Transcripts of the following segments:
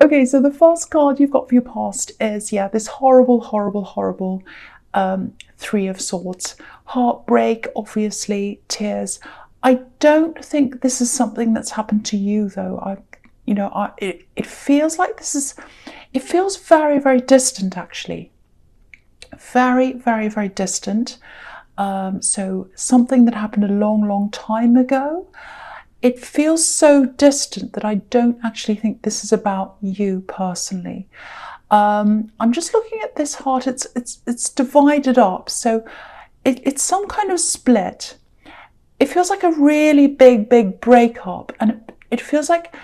Okay, so the first card you've got for your past is, yeah, this horrible, horrible, horrible Three of Swords. Heartbreak, obviously, tears. I don't think this is something that's happened to you, though. It feels like it feels very, very distant, actually. Very, very, very distant. So something that happened a long, long time ago. It feels so distant that I don't actually think this is about you personally. I'm just looking at this heart. It's divided up, so it's some kind of split. It feels like a really big, big breakup, and it feels like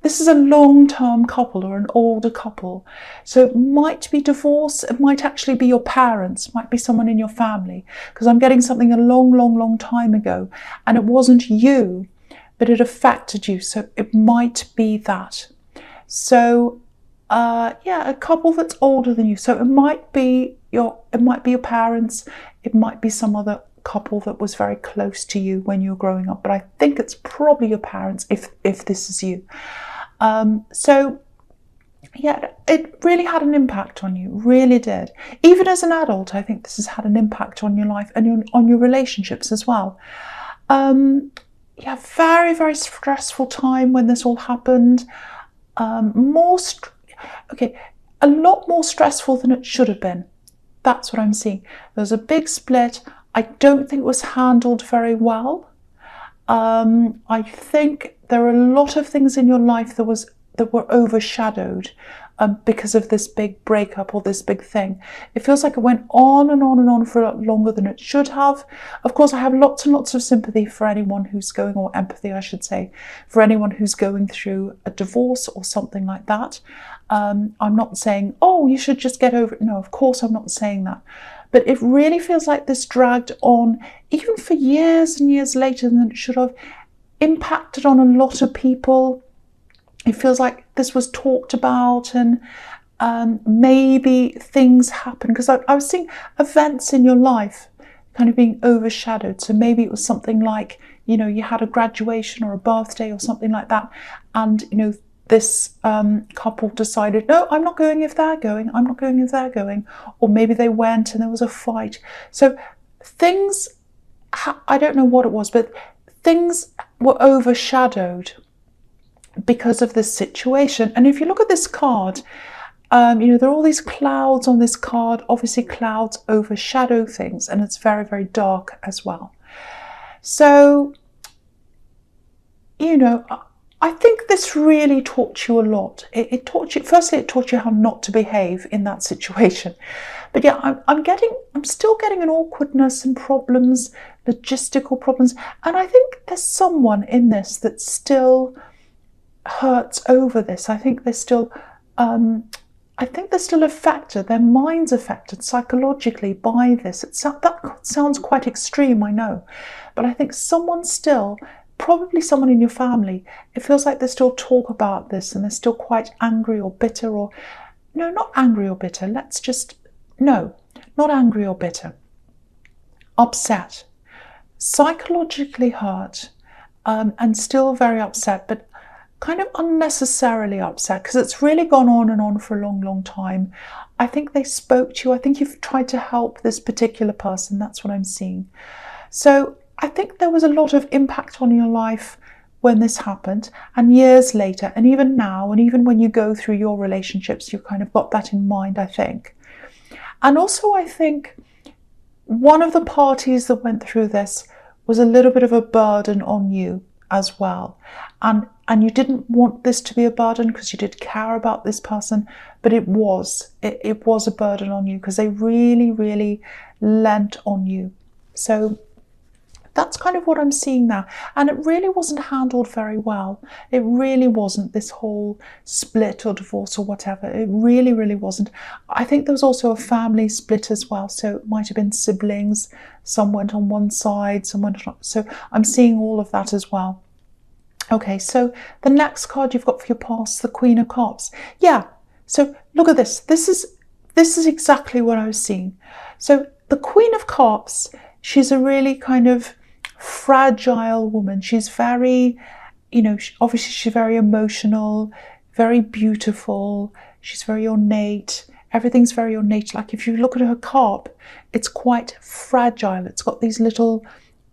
this is a long-term couple or an older couple. So it might be divorce. It might actually be your parents. It might be someone in your family, because I'm getting something a long, long, long time ago, and it wasn't you, but it affected you, so it might be that. So, yeah, a couple that's older than you. So it might be your parents. It might be some other couple that was very close to you when you were growing up. But I think it's probably your parents if this is you. So, yeah, it really had an impact on you. Really did. Even as an adult, I think this has had an impact on your life and on your relationships as well. Yeah, very, very stressful time when this all happened. A lot more stressful than it should have been. That's what I'm seeing. There was a big split. I don't think it was handled very well. I think there are a lot of things in your life that were overshadowed because of this big breakup or this big thing. It feels like it went on and on and on for a lot longer than it should have. Of course, I have lots and lots of sympathy for anyone who's going, or empathy, I should say, for anyone who's going through a divorce or something like that. I'm not saying, oh, you should just get over it. No, of course I'm not saying that. But it really feels like this dragged on, even for years and years later than it should have, impacted on a lot of people. It feels like this was talked about, and maybe things happen, because I was seeing events in your life kind of being overshadowed. So maybe it was something like, you had a graduation or a birthday or something like that, and this couple decided, no, I'm not going if they're going, I'm not going if they're going. Or maybe they went and there was a fight. So things, I don't know what it was, but things were overshadowed because of this situation. And if you look at this card, there are all these clouds on this card. Obviously clouds overshadow things, and it's very, very dark as well. So, I think this really taught you a lot. It taught you, firstly, it taught you how not to behave in that situation. But yeah, I'm still getting an awkwardness and problems, logistical problems. And I think there's someone in this that still hurts over this. I think they're still affected. Their mind's affected psychologically by this. That sounds quite extreme, I know, but I think someone still, probably someone in your family, it feels like they still talk about this and they're still quite angry or bitter, or no, not angry or bitter. Not angry or bitter. Upset, psychologically hurt, and still very upset, but kind of unnecessarily upset, because it's really gone on and on for a long, long time. I think they spoke to you. I think you've tried to help this particular person. That's what I'm seeing. So I think there was a lot of impact on your life when this happened, and years later, and even now, and even when you go through your relationships, you've kind of got that in mind, I think. And also, I think one of the parties that went through this was a little bit of a burden on you as well. And you didn't want this to be a burden because you did care about this person, but it was a burden on you because they really, really lent on you. So that's kind of what I'm seeing now. And it really wasn't handled very well. It really wasn't, this whole split or divorce or whatever. It really, really wasn't. I think there was also a family split as well. So it might have been siblings. Some went on one side, some went on. So I'm seeing all of that as well. Okay, so the next card you've got for your past, the Queen of Cups. Yeah, so look at this. This is exactly what I was seeing. So the Queen of Cups, she's a really kind of fragile woman. She's very, obviously she's very emotional, very beautiful. She's very ornate. Everything's very ornate. Like if you look at her carp, it's quite fragile. It's got these little,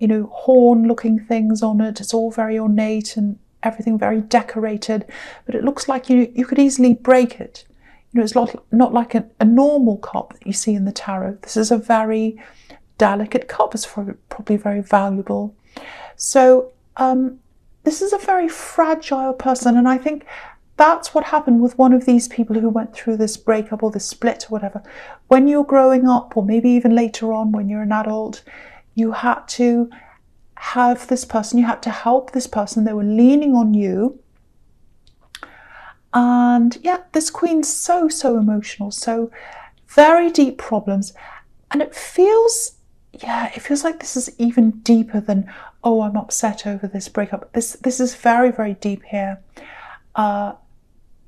horn-looking things on it. It's all very ornate and everything very decorated. But it looks like you could easily break it. It's not like a normal carp that you see in the tarot. This is a very delicate carp. It's probably very valuable. So this is a very fragile person, and I think that's what happened with one of these people who went through this breakup or this split or whatever. When you're growing up, or maybe even later on when you're an adult, you had to have this person, you had to help this person. They were leaning on you. And yeah, this queen's so emotional, so very deep problems. And it feels like this is even deeper than, oh, I'm upset over this breakup. This is very, very deep here.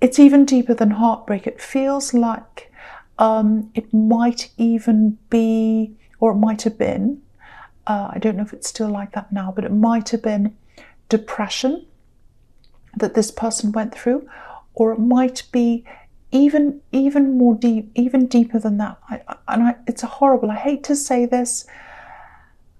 It's even deeper than heartbreak. It feels like it might even be, or it might have been, I don't know if it's still like that now, but it might have been depression that this person went through, or it might be even more deep, even deeper than that. It's horrible. I hate to say this,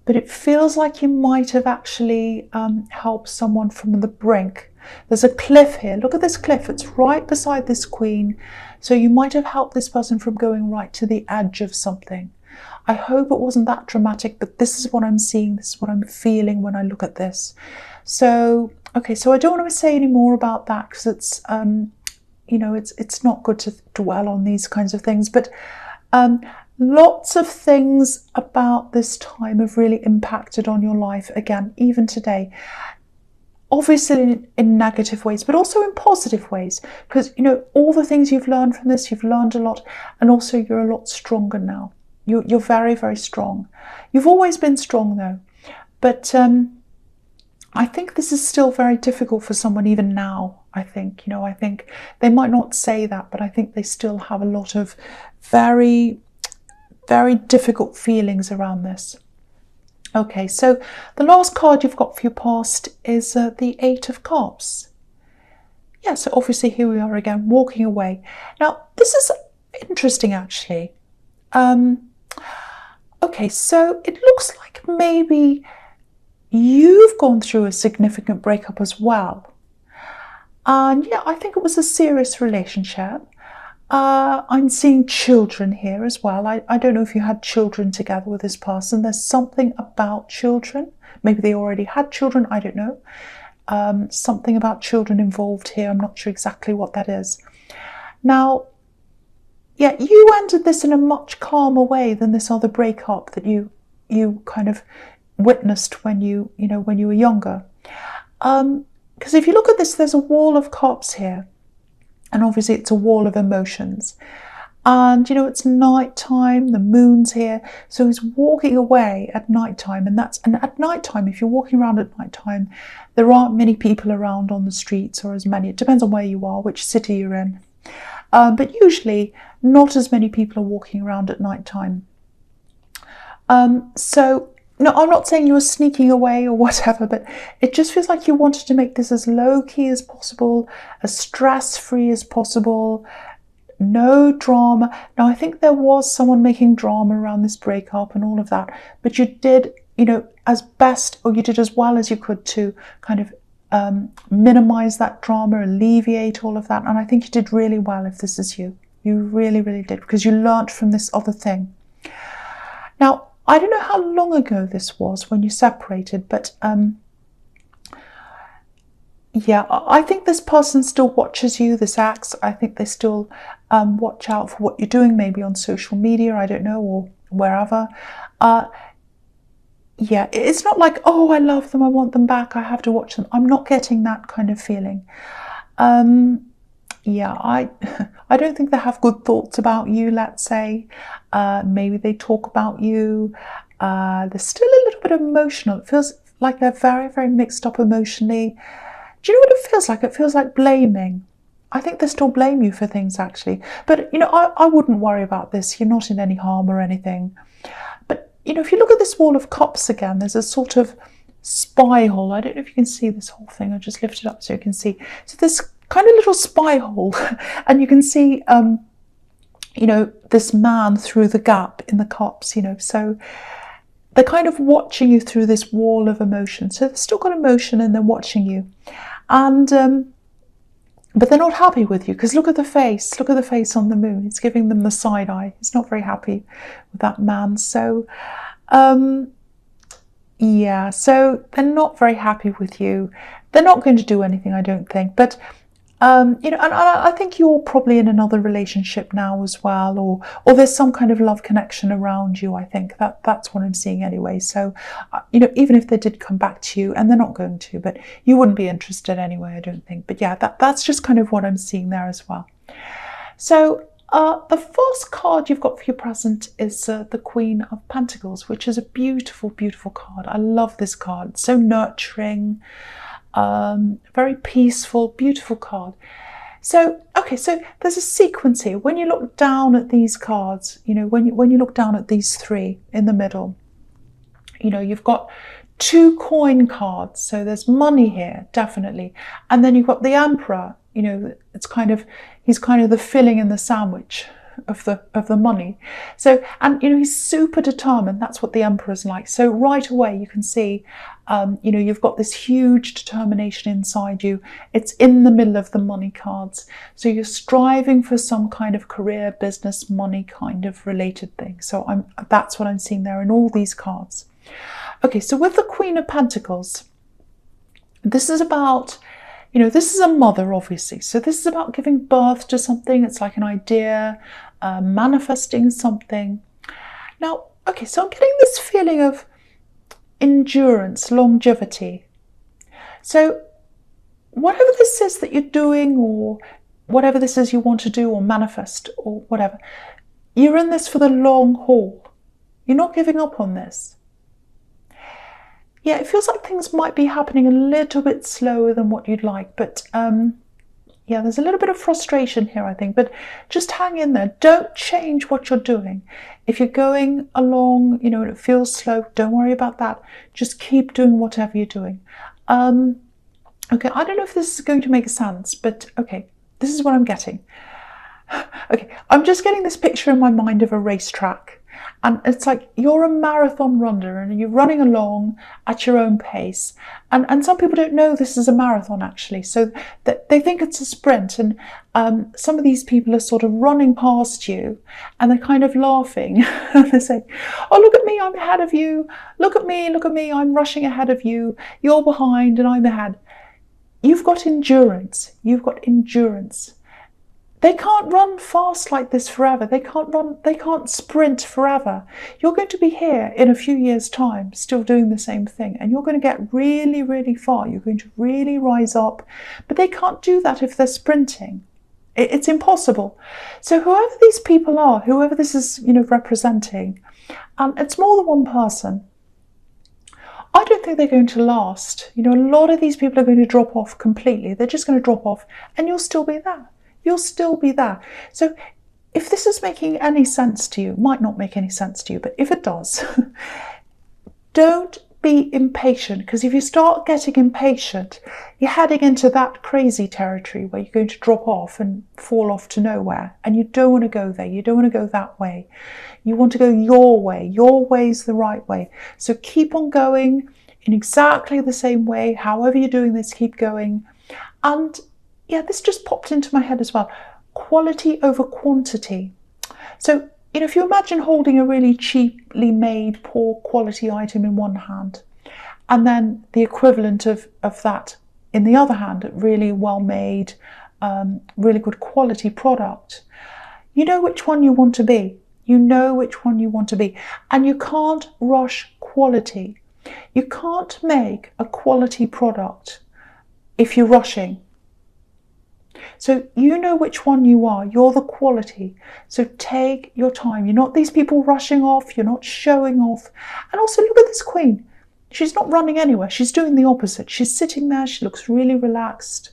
but it feels like you might have actually helped someone from the brink. There's a cliff here. Look at this cliff. It's right beside this queen. So you might have helped this person from going right to the edge of something. I hope it wasn't that dramatic, but this is what I'm seeing. This is what I'm feeling when I look at this. So, okay, so I don't want to say any more about that because it's, it's not good to dwell on these kinds of things. But lots of things about this time have really impacted on your life, again, even today. Obviously in negative ways, but also in positive ways. Because, all the things you've learned from this, you've learned a lot. And also you're a lot stronger now. You're very, very strong. You've always been strong though. But I think this is still very difficult for someone even now. I think they might not say that, but I think they still have a lot of very, very difficult feelings around this. Okay, so the last card you've got for your past is the Eight of Cups. Yeah, so obviously here we are again, walking away. Now, this is interesting actually. Okay, so it looks like maybe you've gone through a significant breakup as well. And yeah, I think it was a serious relationship. I'm seeing children here as well. I don't know if you had children together with this person. There's something about children. Maybe they already had children. I don't know. Something about children involved here. I'm not sure exactly what that is. Now, yeah, you ended this in a much calmer way than this other breakup that you kind of witnessed when you were younger. Because if you look at this, there's a wall of cups here. And obviously it's a wall of emotions. And, it's nighttime, the moon's here. So he's walking away at nighttime. And at nighttime, if you're walking around at nighttime, there aren't many people around on the streets, or as many. It depends on where you are, which city you're in. But usually not as many people are walking around at nighttime. So, no, I'm not saying you were sneaking away or whatever, but it just feels like you wanted to make this as low-key as possible, as stress-free as possible, no drama. Now, I think there was someone making drama around this breakup and all of that, but you did, as best, or you did as well as you could to kind of minimize that drama, alleviate all of that. And I think you did really well if this is you. You really, really did, because you learnt from this other thing. Now, I don't know how long ago this was when you separated, but yeah, I think this person still watches you, this ex. I think they still watch out for what you're doing, maybe on social media, I don't know, or wherever. Yeah, it's not like, oh, I love them, I want them back, I have to watch them. I'm not getting that kind of feeling. Yeah, I don't think they have good thoughts about you, let's say. Maybe they talk about you. They're still a little bit emotional. It feels like they're very, very mixed up emotionally. Do you know what it feels like? It feels like blaming. I think they still blame you for things, actually. But, I wouldn't worry about this. You're not in any harm or anything. But, if you look at this wall of cups again, there's a sort of spiral. I don't know if you can see this whole thing. I'll just lift it up so you can see. So this kind of little spy hole, and you can see, this man through the gap in the cups, so they're kind of watching you through this wall of emotion. So they've still got emotion and they're watching you. And but they're not happy with you, because look at the face on the moon. It's giving them the side eye. It's not very happy with that man. So so they're not very happy with you. They're not going to do anything, I don't think. But and I think you're probably in another relationship now as well, or there's some kind of love connection around you. I think that's what I'm seeing anyway. So, even if they did come back to you, and they're not going to, but you wouldn't be interested anyway, I don't think. But yeah, that's just kind of what I'm seeing there as well. So the first card you've got for your present is the Queen of Pentacles, which is a beautiful, beautiful card. I love this card. It's so nurturing. Very peaceful, beautiful card. So there's a sequence here. When you look down at these cards, when you look down at these three in the middle, you've got 2 coin cards. So there's money here, definitely. And then you've got the Emperor, he's kind of the filling in the sandwich of the money. So, and he's super determined. That's what the Emperor's like. So right away you can see you've got this huge determination inside you. It's in the middle of the money cards. So you're striving for some kind of career, business, money kind of related thing. So that's what I'm seeing there in all these cards. Okay, so with the Queen of Pentacles, this is about, this is a mother, obviously. So this is about giving birth to something. It's like an idea, manifesting something. Now, okay, so I'm getting this feeling of endurance, longevity. So whatever this is that you're doing, or whatever this is you want to do or manifest or whatever, you're in this for the long haul. You're not giving up on this. Yeah, it feels like things might be happening a little bit slower than what you'd like, but there's a little bit of frustration here, I think, but just hang in there. Don't change what you're doing. If you're going along, and it feels slow, don't worry about that. Just keep doing whatever you're doing. Okay, I don't know if this is going to make sense, but okay, this is what I'm getting. Okay, I'm just getting this picture in my mind of a racetrack. And it's like you're a marathon runner and you're running along at your own pace. And some people don't know this is a marathon, actually. So they think it's a sprint. And some of these people are sort of running past you and they're kind of laughing. And they say, oh, look at me, I'm ahead of you. Look at me, I'm rushing ahead of you. You're behind and I'm ahead. You've got endurance. They can't run fast like this forever. They can't sprint forever. You're going to be here in a few years' time, still doing the same thing, and you're going to get really, really far. You're going to really rise up, but they can't do that if they're sprinting. It's impossible. So whoever these people are, whoever this is, representing, it's more than one person. I don't think they're going to last. A lot of these people are going to drop off completely. They're just going to drop off, and you'll still be there. You'll still be there. So if this is making any sense to you, it might not make any sense to you, but if it does, don't be impatient, because if you start getting impatient, you're heading into that crazy territory where you're going to drop off and fall off to nowhere. And you don't want to go there. You don't want to go that way. You want to go your way. Your way's the right way. So keep on going in exactly the same way. However you're doing this, keep going. And yeah, this just popped into my head as well. Quality over quantity. So, if you imagine holding a really cheaply made, poor quality item in one hand, and then the equivalent of that in the other hand, a really well made, really good quality product, you know which one you want to be. And you can't rush quality. You can't make a quality product if you're rushing. So you know which one you are. You're the quality. So take your time. You're not these people rushing off. You're not showing off. And also look at this queen. She's not running anywhere. She's doing the opposite. She's sitting there. She looks really relaxed.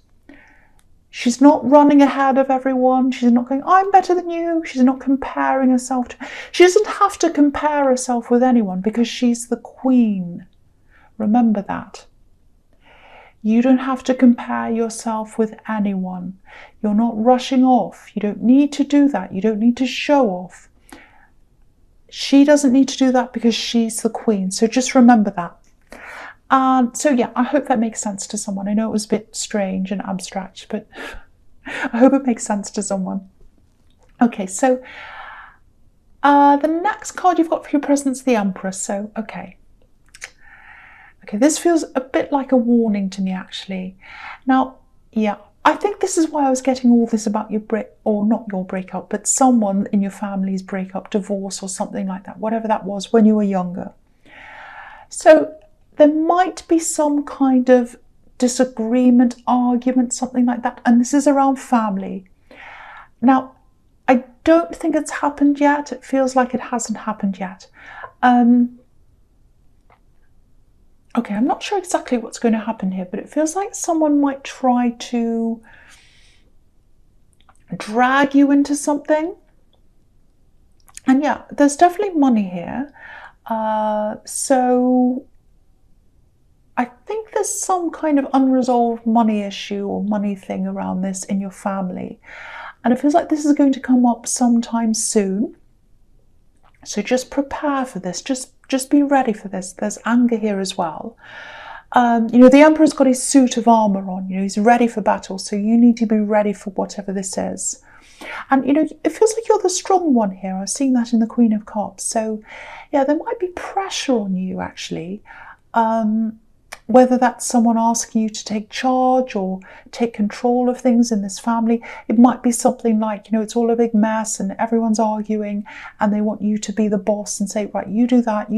She's not running ahead of everyone. She's not going, I'm better than you. She's not comparing herself to... She doesn't have to compare herself with anyone because she's the queen. Remember that. You don't have to compare yourself with anyone. You're not rushing off. You don't need to do that. You don't need to show off. She doesn't need to do that because she's the queen. So just remember that. So yeah, I hope that makes sense to someone. I know it was a bit strange and abstract, but I hope it makes sense to someone. Okay, so the next card you've got for your presence, the Empress. So, okay, this feels a bit like a warning to me, actually. Now, yeah, I think this is why I was getting all this about your not your breakup, but someone in your family's breakup, divorce or something like that, whatever that was when you were younger. So there might be some kind of disagreement, argument, something like that, and this is around family. Now, I don't think it's happened yet. It feels like it hasn't happened yet. Okay, I'm not sure exactly what's going to happen here, but it feels like someone might try to drag you into something. And yeah, there's definitely money here. So I think there's some kind of unresolved money issue or money thing around this in your family. And it feels like this is going to come up sometime soon. So just prepare for this. Just be ready for this. There's anger here as well. The Emperor's got his suit of armour on. He's ready for battle. So you need to be ready for whatever this is. And, it feels like you're the strong one here. I've seen that in the Queen of Cups. So, yeah, there might be pressure on you, actually. Whether that's someone asking you to take charge or take control of things in this family. It might be something like, it's all a big mess and everyone's arguing and they want you to be the boss and say, right, you do that,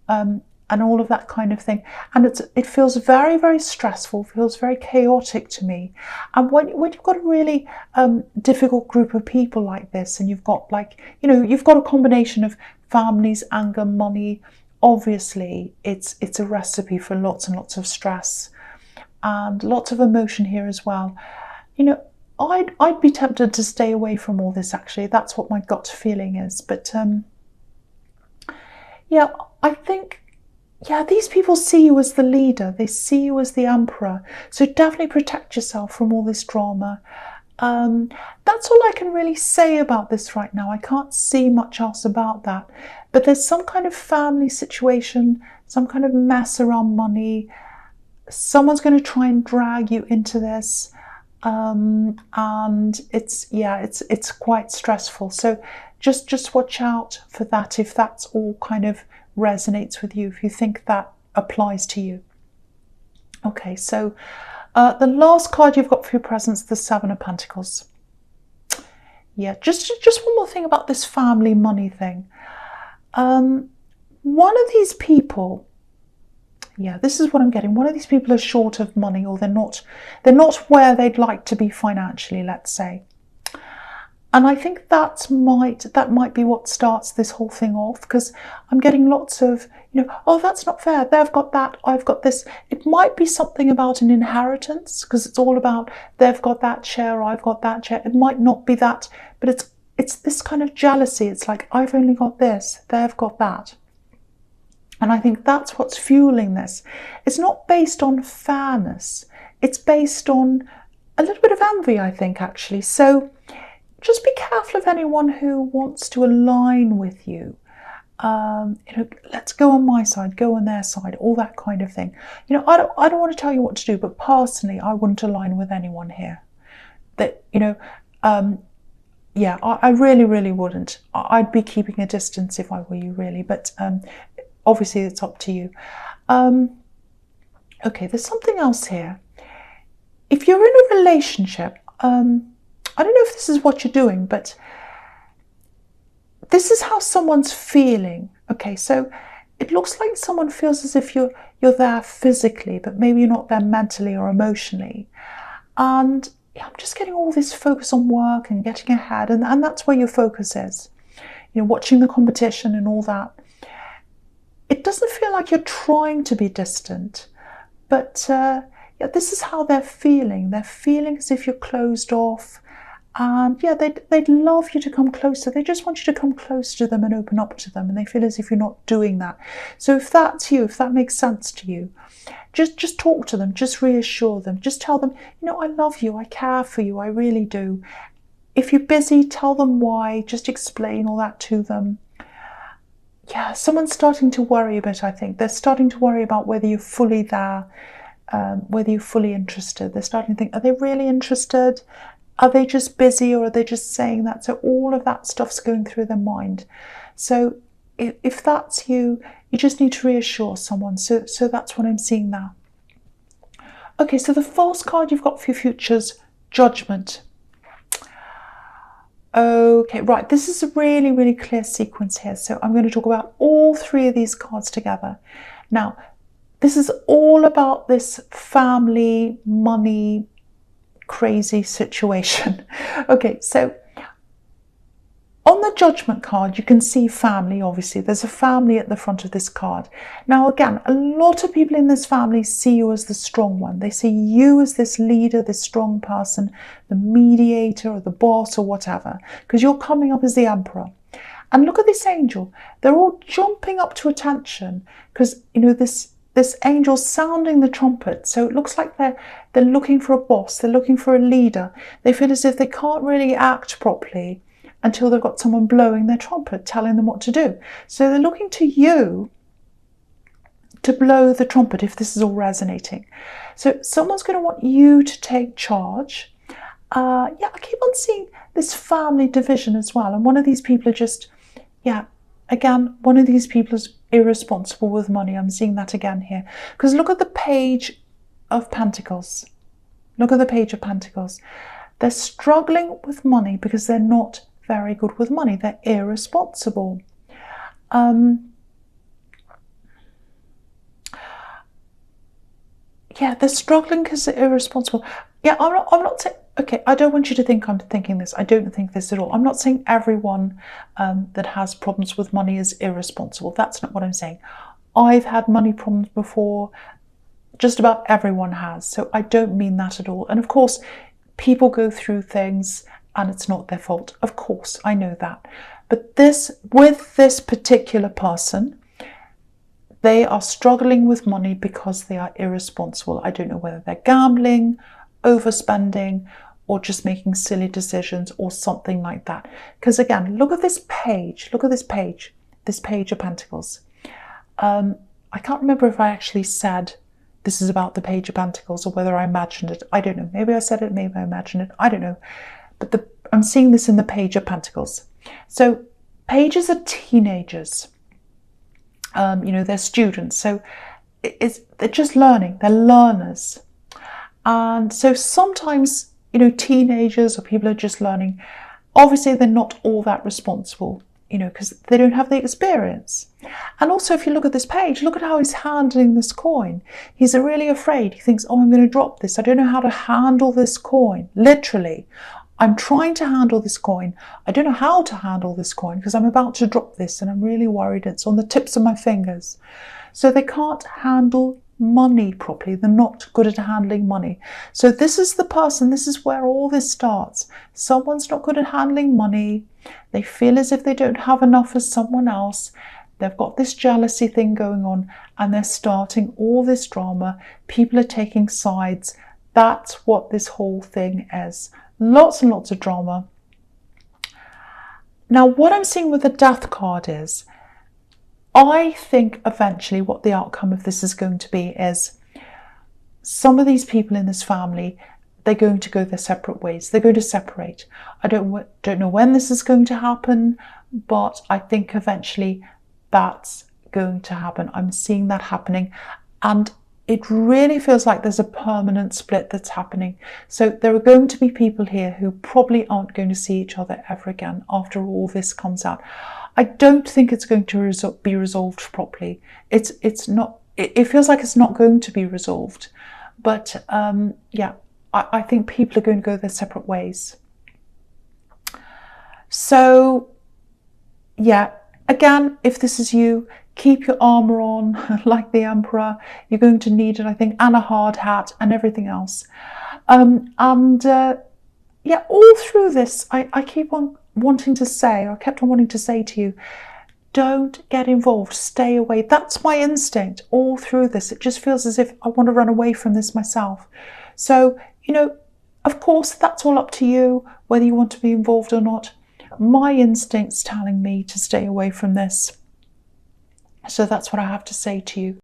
and all of that kind of thing. And it feels very, very stressful, feels very chaotic to me. And when you've got a really difficult group of people like this, and you've got you've got a combination of families, anger, money, obviously it's a recipe for lots and lots of stress and lots of emotion here as well. I'd be tempted to stay away from all this, actually. That's what my gut feeling is. But yeah, I think, these people see you as the leader. They see you as the Emperor. So definitely protect yourself from all this drama. That's all I can really say about this right now. I can't see much else about that. But there's some kind of family situation, some kind of mess around money. Someone's going to try and drag you into this. And it's quite stressful. So just watch out for that if that's all kind of resonates with you, if you think that applies to you. Okay, so the last card you've got for your presence, the Seven of Pentacles. Yeah, just one more thing about this family money thing. One of these people, this is what I'm getting. One of these people is short of money, or they're not where they'd like to be financially, let's say. And I think that might be what starts this whole thing off, because I'm getting lots of, oh, that's not fair. They've got that, I've got this. It might be something about an inheritance, because it's all about they've got that share, I've got that share. It might not be that, but it's this kind of jealousy. It's like, I've only got this, they've got that. And I think that's what's fueling this. It's not based on fairness. It's based on a little bit of envy, I think, actually. So just be careful of anyone who wants to align with you. Let's go on my side, go on their side, all that kind of thing. I don't want to tell you what to do, but personally, I wouldn't align with anyone here. I really, really wouldn't. I'd be keeping a distance if I were you, really. But obviously, it's up to you. Okay, there's something else here. If you're in a relationship, I don't know if this is what you're doing, but this is how someone's feeling. Okay, so it looks like someone feels as if you're there physically, but maybe you're not there mentally or emotionally. And I'm just getting all this focus on work and getting ahead, and that's where your focus is. Watching the competition and all that. It doesn't feel like you're trying to be distant, but this is how they're feeling. They're feeling as if you're closed off, And yeah, they'd love you to come closer. They just want you to come close to them and open up to them, and they feel as if you're not doing that. So if that's you, if that makes sense to you, just talk to them, just reassure them, just tell them, I love you, I care for you, I really do. If you're busy, tell them why, just explain all that to them. Yeah, someone's starting to worry a bit, I think. They're starting to worry about whether you're fully there, whether you're fully interested. They're starting to think, are they really interested? Are they just busy, or are they just saying that? So all of that stuff's going through their mind. So if that's you, you just need to reassure someone. So that's what I'm seeing now. Okay, so the false card you've got for your future's Judgment. Okay, right, this is a really, really clear sequence here. So I'm going to talk about all three of these cards together. Now, this is all about this family, money, crazy situation. Okay, so on the Judgment card, you can see family, obviously. There's a family at the front of this card. Now, again, a lot of people in this family see you as the strong one. They see you as this leader, this strong person, the mediator or the boss or whatever, because you're coming up as the Emperor. And look at this angel. They're all jumping up to attention because, this angel's sounding the trumpet. So it looks like they're looking for a boss. They're looking for a leader. They feel as if they can't really act properly until they've got someone blowing their trumpet, telling them what to do. So they're looking to you to blow the trumpet, if this is all resonating. So someone's going to want you to take charge. I keep on seeing this family division as well. And one of these people are just, one of these people is irresponsible with money. I'm seeing that again here. Because look at the Page of Pentacles. Look at the Page of Pentacles. They're struggling with money because they're not very good with money. They're irresponsible. They're struggling because they're irresponsible. I'm not saying, okay, I don't want you to think I'm thinking this. I don't think this at all. I'm not saying everyone that has problems with money is irresponsible. That's not what I'm saying. I've had money problems before. Just about everyone has. So I don't mean that at all. And of course, people go through things and it's not their fault. Of course, I know that. But with this particular person, they are struggling with money because they are irresponsible. I don't know whether they're gambling, overspending, or just making silly decisions or something like that. Because again, look at this page. Look at this page of Pentacles. I can't remember if I actually said this is about the Page of Pentacles or whether I imagined it. I don't know. Maybe I said it, maybe I imagined it. I don't know. But I'm seeing this in the Page of Pentacles. So pages are teenagers. They're students. So they're just learning. They're learners. And so sometimes, teenagers or people are just learning. Obviously, they're not all that responsible, because they don't have the experience. And also, if you look at this page, look at how he's handling this coin. He's really afraid. He thinks, oh, I'm going to drop this. I don't know how to handle this coin. Literally, I'm trying to handle this coin. I don't know how to handle this coin because I'm about to drop this and I'm really worried. It's on the tips of my fingers. So they can't handle money properly. They're not good at handling money. So this is the person, this is where all this starts. Someone's not good at handling money. They feel as if they don't have enough as someone else. They've got this jealousy thing going on and they're starting all this drama. People are taking sides. That's what this whole thing is. Lots and lots of drama. Now, what I'm seeing with the Death card is, I think eventually what the outcome of this is going to be is some of these people in this family, they're going to go their separate ways. They're going to separate. I don't know when this is going to happen, but I think eventually that's going to happen. I'm seeing that happening. And it really feels like there's a permanent split that's happening. So there are going to be people here who probably aren't going to see each other ever again after all this comes out. I don't think it's going to be resolved properly. It's not. It feels like it's not going to be resolved. But I think people are going to go their separate ways. So again, if this is you, keep your armor on like the Emperor. You're going to need it, I think, and a hard hat and everything else. yeah, all through this, I keep on wanting to say, or I kept on wanting to say to you, don't get involved, stay away. That's my instinct all through this. It just feels as if I want to run away from this myself. So, of course, that's all up to you, whether you want to be involved or not. My instinct's telling me to stay away from this. So that's what I have to say to you.